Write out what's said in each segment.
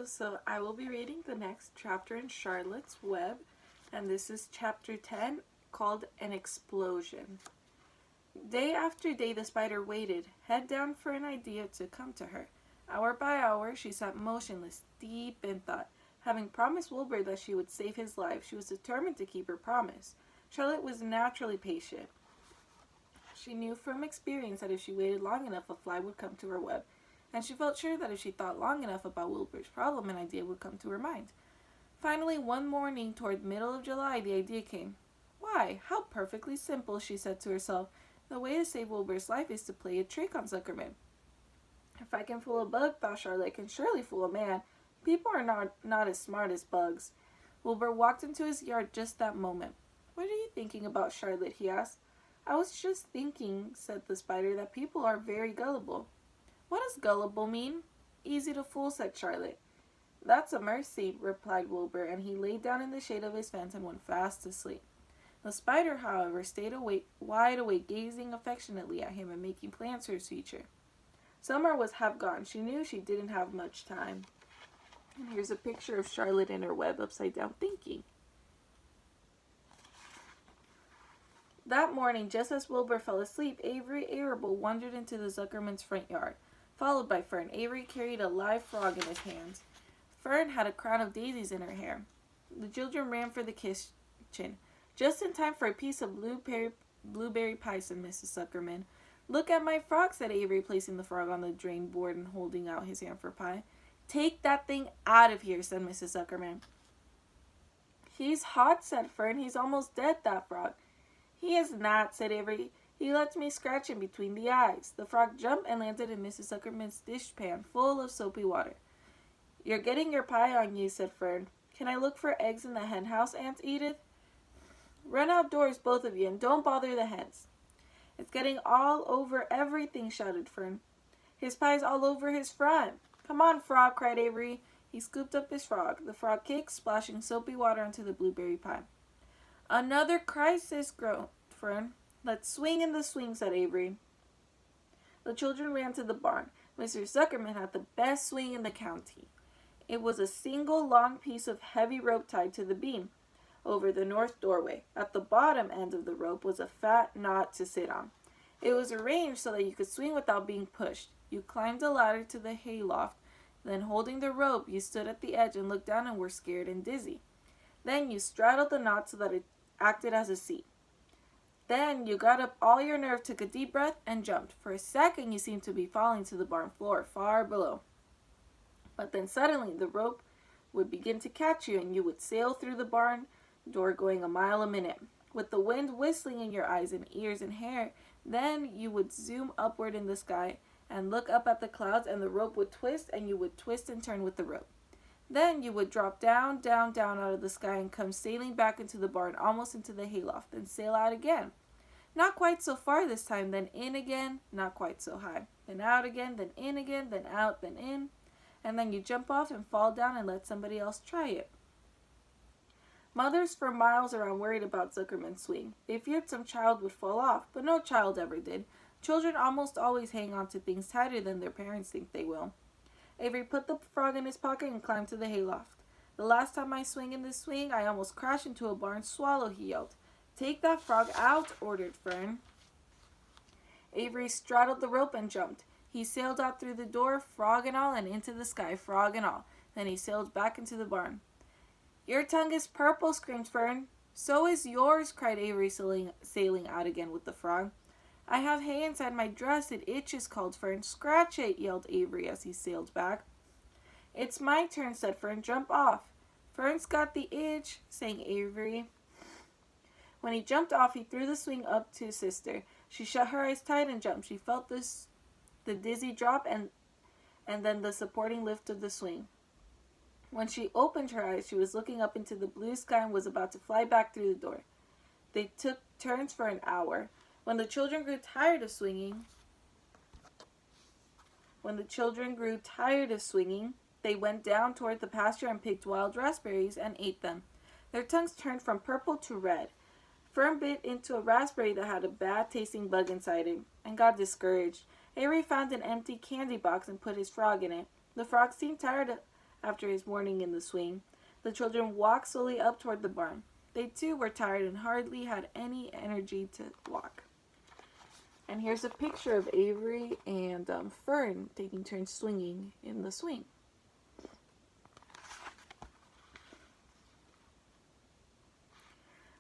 so I will be reading the next chapter in Charlotte's Web, and this is chapter 10, called An Explosion. Day after day the spider waited, head down, for an idea to come to her. Hour by hour she sat motionless, deep in thought. Having promised Wilbur that she would save his life, she was determined to keep her promise. Charlotte was naturally patient. She knew from experience that if she waited long enough, a fly would come to her web, and she felt sure that if she thought long enough about Wilbur's problem, an idea would come to her mind. Finally, one morning toward the middle of July, the idea came. Why, how perfectly simple, she said to herself. The way to save Wilbur's life is to play a trick on Zuckerman. If I can fool a bug, thought Charlotte, I can surely fool a man. People are not as smart as bugs. Wilbur walked into his yard just that moment. What are you thinking about, Charlotte? He asked. I was just thinking, said the spider, that people are very gullible. What does gullible mean? Easy to fool, said Charlotte. That's a mercy, replied Wilbur, and he lay down in the shade of his fence and went fast asleep. The spider, however, stayed wide awake, gazing affectionately at him and making plans for his future. Summer was half gone. She knew she didn't have much time. And here's a picture of Charlotte in her web upside down thinking. That morning, just as Wilbur fell asleep, Avery Arable wandered into the Zuckerman's front yard, followed by Fern. Avery carried a live frog in his hands. Fern had a crown of daisies in her hair. The children ran for the kitchen, just in time for a piece of blueberry pie, said Mrs. Zuckerman. Look at my frog, said Avery, placing the frog on the drain board and holding out his hand for pie. Take that thing out of here, said Mrs. Zuckerman. He's hot, said Fern. He's almost dead, that frog. He is not, said Avery. He lets me scratch him between the eyes. The frog jumped and landed in Mrs. Zuckerman's dishpan full of soapy water. You're getting your pie on you, said Fern. Can I look for eggs in the hen house, Aunt Edith? Run outdoors, both of you, and don't bother the hens. It's getting all over everything, shouted Fern. His pie's all over his front. Come on, frog, cried Avery. He scooped up his frog. The frog kicked, splashing soapy water onto the blueberry pie. Another crisis, groaned Fern. Let's swing in the swing, said Avery. The children ran to the barn. Mr. Zuckerman had the best swing in the county. It was a single long piece of heavy rope tied to the beam over the north doorway. At the bottom end of the rope was a fat knot to sit on. It was arranged so that you could swing without being pushed. You climbed a ladder to the hayloft. Then, holding the rope, you stood at the edge and looked down and were scared and dizzy. Then you straddled the knot so that it acted as a seat. Then you got up all your nerve, took a deep breath, and jumped. For a second you seemed to be falling to the barn floor, far below. But then suddenly the rope would begin to catch you, and you would sail through the barn door going a mile a minute. With the wind whistling in your eyes and ears and hair, then you would zoom upward in the sky and look up at the clouds, and the rope would twist, and you would twist and turn with the rope. Then you would drop down, down, down out of the sky and come sailing back into the barn, almost into the hayloft, then sail out again. Not quite so far this time, then in again, not quite so high. Then out again, then in again, then out, then in. And then you jump off and fall down and let somebody else try it. Mothers for miles around worried about Zuckerman's swing. They feared some child would fall off, but no child ever did. Children almost always hang on to things tighter than their parents think they will. Avery put the frog in his pocket and climbed to the hayloft. The last time I swing in this swing, I almost crashed into a barn swallow, he yelled. Take that frog out, ordered Fern. Avery straddled the rope and jumped. He sailed out through the door, frog and all, and into the sky, frog and all. Then he sailed back into the barn. Your tongue is purple, screamed Fern. So is yours, cried Avery, sailing out again with the frog. I have hay inside my dress. It itches, called Fern. Scratch it, yelled Avery as he sailed back. It's my turn, said Fern. Jump off. Fern's got the itch, sang Avery. When he jumped off, he threw the swing up to his sister. She shut her eyes tight and jumped. She felt the dizzy drop and then the supporting lift of the swing. When she opened her eyes, she was looking up into the blue sky and was about to fly back through the door. They took turns for an hour. When the children grew tired of swinging, they went down toward the pasture and picked wild raspberries and ate them. Their tongues turned from purple to red. Fern bit into a raspberry that had a bad-tasting bug inside it and got discouraged. Avery found an empty candy box and put his frog in it. The frog seemed tired after his morning in the swing. The children walked slowly up toward the barn. They too were tired and hardly had any energy to walk. And here's a picture of Avery and Fern taking turns swinging in the swing.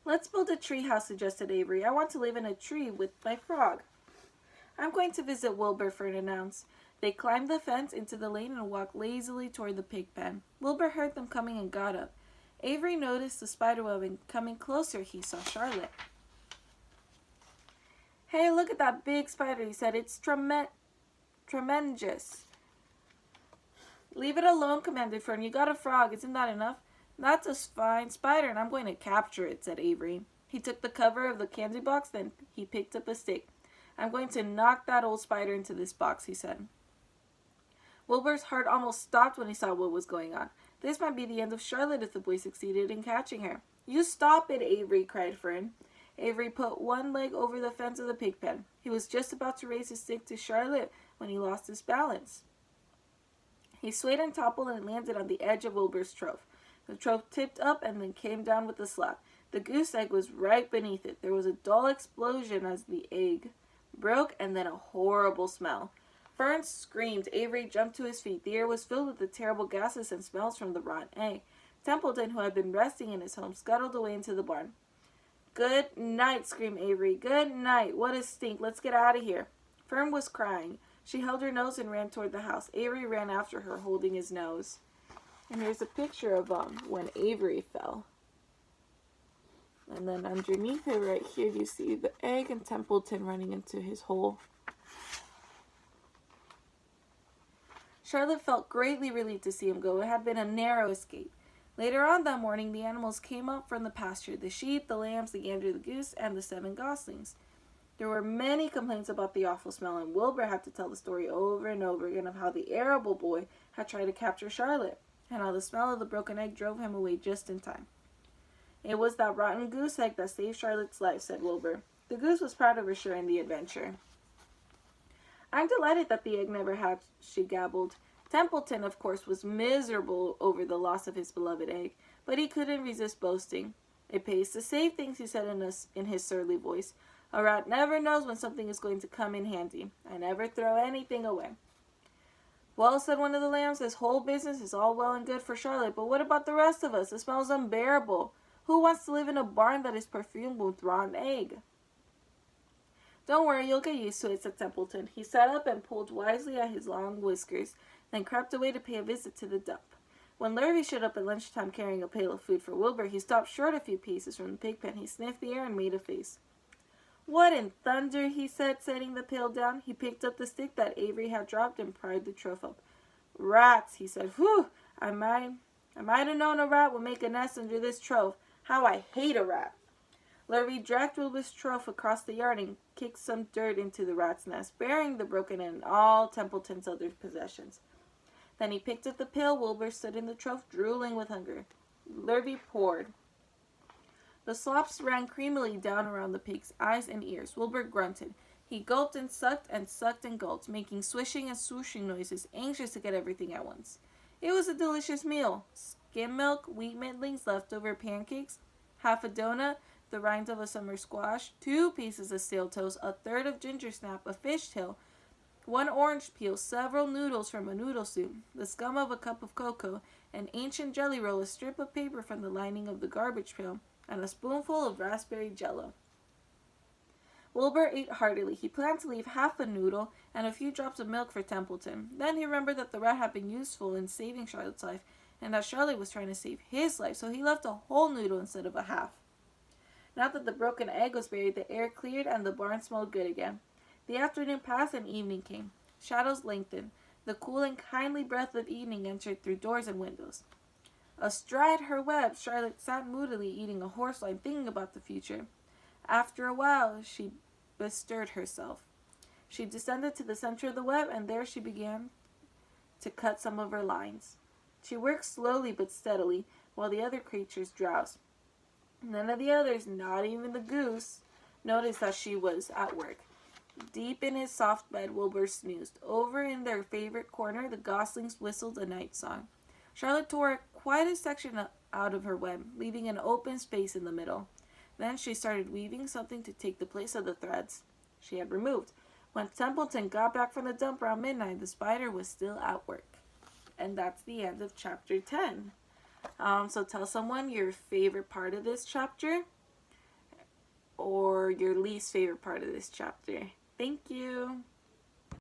Let's build a tree house, suggested Avery. I want to live in a tree with my frog. I'm going to visit Wilbur, Fern announced. They climbed the fence into the lane and walked lazily toward the pig pen. Wilbur heard them coming and got up. Avery noticed the spiderweb and coming closer he saw Charlotte. Hey, look at that big spider, he said. It's tremendous. Leave it alone, commanded Fern. You got a frog. Isn't that enough? That's a fine spider, and I'm going to capture it, said Avery. He took the cover of the candy box, then he picked up a stick. I'm going to knock that old spider into this box, he said. Wilbur's heart almost stopped when he saw what was going on. This might be the end of Charlotte if the boy succeeded in catching her. You stop it, Avery, cried Fern. Avery put one leg over the fence of the pig pen. He was just about to raise his stick to Charlotte when he lost his balance. He swayed and toppled and landed on the edge of Wilbur's trough. The trough tipped up and then came down with a slap. The goose egg was right beneath it. There was a dull explosion as the egg broke and then a horrible smell. Fern screamed. Avery jumped to his feet. The air was filled with the terrible gases and smells from the rotten egg. Templeton, who had been resting in his home, scuttled away into the barn. Good night, screamed Avery. Good night. What a stink. Let's get out of here. Fern was crying. She held her nose and ran toward the house. Avery ran after her, holding his nose. And here's a picture of when Avery fell. And then underneath it right here, you see the egg and Templeton running into his hole. Charlotte felt greatly relieved to see him go. It had been a narrow escape. Later on that morning, the animals came up from the pasture. The sheep, the lambs, the gander, the goose, and the 7 goslings. There were many complaints about the awful smell, and Wilbur had to tell the story over and over again of how the arable boy had tried to capture Charlotte, and how the smell of the broken egg drove him away just in time. It was that rotten goose egg that saved Charlotte's life, said Wilbur. The goose was proud of her share in the adventure. I'm delighted that the egg never hatched, she gabbled. Templeton, of course, was miserable over the loss of his beloved egg, but he couldn't resist boasting. It pays to save things, he said in his surly voice. A rat never knows when something is going to come in handy. I never throw anything away. Well, said one of the lambs, this whole business is all well and good for Charlotte, but what about the rest of us? It smells unbearable. Who wants to live in a barn that is perfumed with rotten egg? Don't worry, you'll get used to it, said Templeton. He sat up and pulled wisely at his long whiskers, then crept away to pay a visit to the dump. When Lurvy showed up at lunchtime carrying a pail of food for Wilbur, he stopped short a few paces from the pig pen. He sniffed the air and made a face. What in thunder, he said, setting the pail down. He picked up the stick that Avery had dropped and pried the trough up. Rats, he said. Whew, I might have known a rat would make a nest under this trough. How I hate a rat. Lurvy dragged Wilbur's trough across the yard and kicked some dirt into the rat's nest, burying the broken end and all Templeton's other possessions. Then he picked up the pail. Wilbur stood in the trough, drooling with hunger. Lurvy poured. The slops ran creamily down around the pig's eyes and ears. Wilbur grunted. He gulped and sucked and gulped, making swishing and swooshing noises, anxious to get everything at once. It was a delicious meal. Skim milk, wheat middlings, leftover pancakes, half a donut, the rind of a summer squash, 2 pieces of stale toast, a third of ginger snap, a fish tail, 1 orange peel, several noodles from a noodle soup, the scum of a cup of cocoa, an ancient jelly roll, a strip of paper from the lining of the garbage pail, and a spoonful of raspberry jello. Wilbur ate heartily. He planned to leave half a noodle and a few drops of milk for Templeton. Then he remembered that the rat had been useful in saving Charlotte's life, and that Charlotte was trying to save his life, so he left a whole noodle instead of a half. Now that the broken egg was buried, the air cleared and the barn smelled good again. The afternoon passed and evening came. Shadows lengthened. The cool and kindly breath of evening entered through doors and windows. Astride her web, Charlotte sat moodily eating a horseloin, thinking about the future. After a while, she bestirred herself. She descended to the center of the web, and there she began to cut some of her lines. She worked slowly but steadily, while the other creatures drowsed. None of the others, not even the goose, noticed that she was at work. Deep in his soft bed, Wilbur snoozed. Over in their favorite corner, the goslings whistled a night song. Charlotte tore quite a section out of her web, leaving an open space in the middle. Then she started weaving something to take the place of the threads she had removed. When Templeton got back from the dump around midnight, the spider was still at work. And that's the end of chapter 10. So tell someone your favorite part of this chapter or your least favorite part of this chapter. Thank you.